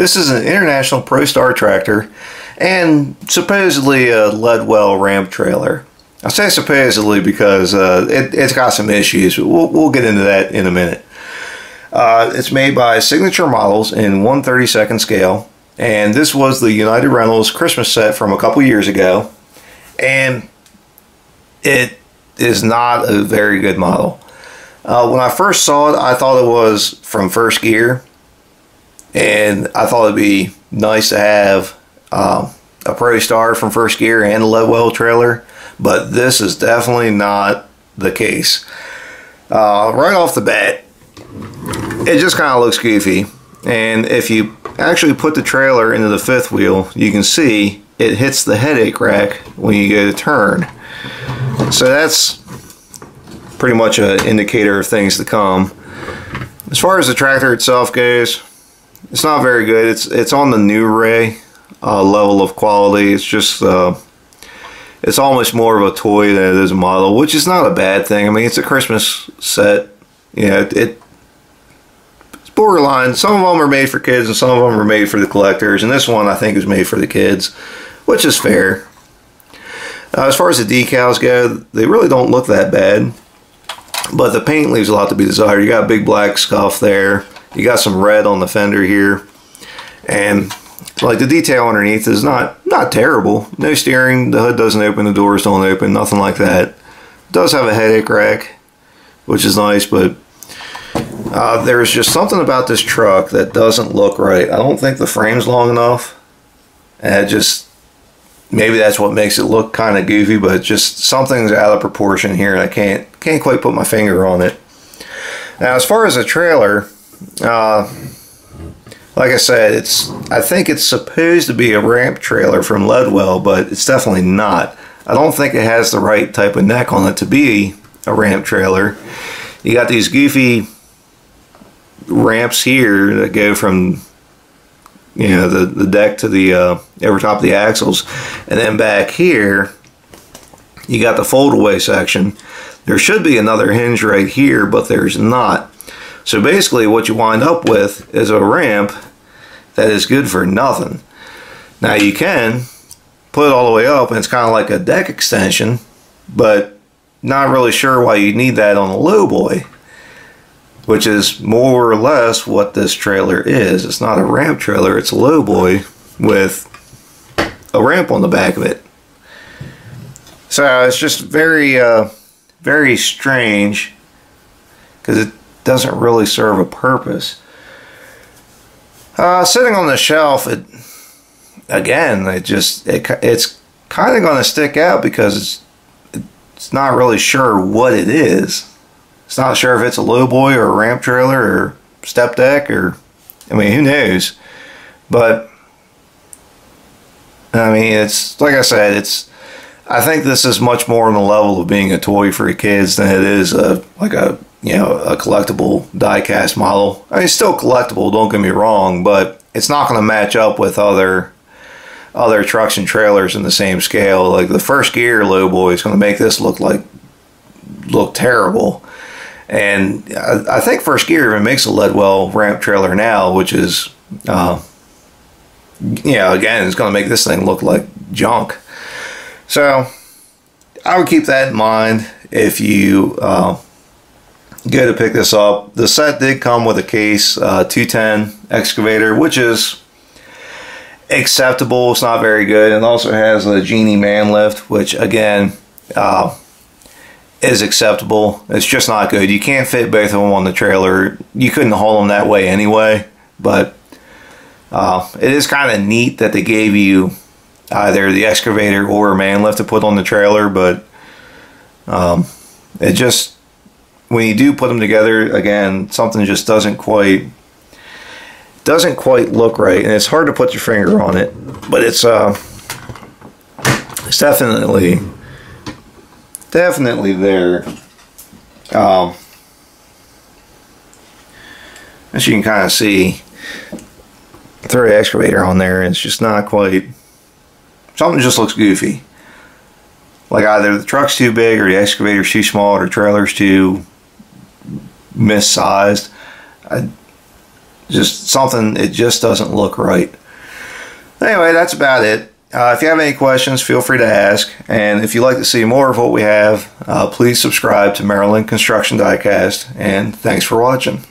This is an International Prostar tractor and supposedly a Ledwell ramp trailer. I say supposedly because it's got some issues. We'll get into that in a minute. It's made by Signature Models in 1/32 scale, and this was the United Rentals Christmas set from a couple years ago, and it is not a very good model. When I first saw it, I thought it was from First Gear, and I thought it'd be nice to have a Prostar from First Gear and a Ledwell trailer, but this is definitely not the case. Right off the bat, it just kind of looks goofy, and if you actually put the trailer into the fifth wheel, you can see it hits the headache rack when you go to turn. So that's pretty much an indicator of things to come. As far as the tractor itself goes, it's not very good. It's on the new Ray level of quality. It's just it's almost more of a toy than it is a model, which is not a bad thing. I mean, it's a Christmas set. You know, it's borderline. Some of them are made for kids and some of them are made for the collectors, and this one I think is made for the kids, which is fair. As far as the decals go, they really don't look that bad, but the paint leaves a lot to be desired. You got a big black scuff there. You got some red on the fender here, and like the detail underneath is not terrible. No steering, the hood doesn't open, the doors don't open, nothing like that. It does have a headache rack, which is nice, but there's just something about this truck that doesn't look right. I don't think the frame's long enough, and it just, maybe that's what makes it look kind of goofy, but just something's out of proportion here, and I can't quite put my finger on it. Now, as far as the trailer, like I said, I think it's supposed to be a ramp trailer from Ledwell, but it's definitely not. I don't think it has the right type of neck on it to be a ramp trailer. You got these goofy ramps here that go from, you know, the deck to the over top of the axles, and then back here you got the fold away section. There should be another hinge right here, but there's not. So basically what you wind up with is a ramp that is good for nothing. Now you can put it all the way up and it's kind of like a deck extension, but not really sure why you need that on a lowboy, which is more or less what this trailer is. It's not a ramp trailer, it's a lowboy with a ramp on the back of it. So it's just very very strange, because it doesn't really serve a purpose. Sitting on the shelf, it's kind of going to stick out because it's not really sure what it is. It's not sure if it's a lowboy or a ramp trailer or step deck, or, I mean, who knows. But I mean, it's like I said, I think this is much more on the level of being a toy for kids than it is like a collectible diecast model. I mean, it's still collectible, don't get me wrong, but it's not going to match up with other trucks and trailers in the same scale. Like the First Gear lowboy is going to make this look terrible. And I think First Gear even makes a Ledwell ramp trailer now, which is, again, it's going to make this thing look like junk. So I would keep that in mind if you go to pick this up. The set did come with a case 210 excavator, which is acceptable. It's not very good. It also has a Genie man lift, which again is acceptable. It's just not good. You can't fit both of them on the trailer. You couldn't haul them that way anyway, but it is kind of neat that they gave you either the excavator or a man lift to put on the trailer, but it just, when you do put them together, again, something just doesn't quite look right, and it's hard to put your finger on it, but it's definitely there. As you can kind of see, throw the excavator on there, and it's just not quite, something just looks goofy. Like either the truck's too big, or the excavator's too small, or the trailer's too missized. Just something, it just doesn't look right. Anyway, that's about it. If you have any questions, feel free to ask. And if you'd like to see more of what we have, please subscribe to Maryland Construction Diecast. And thanks for watching.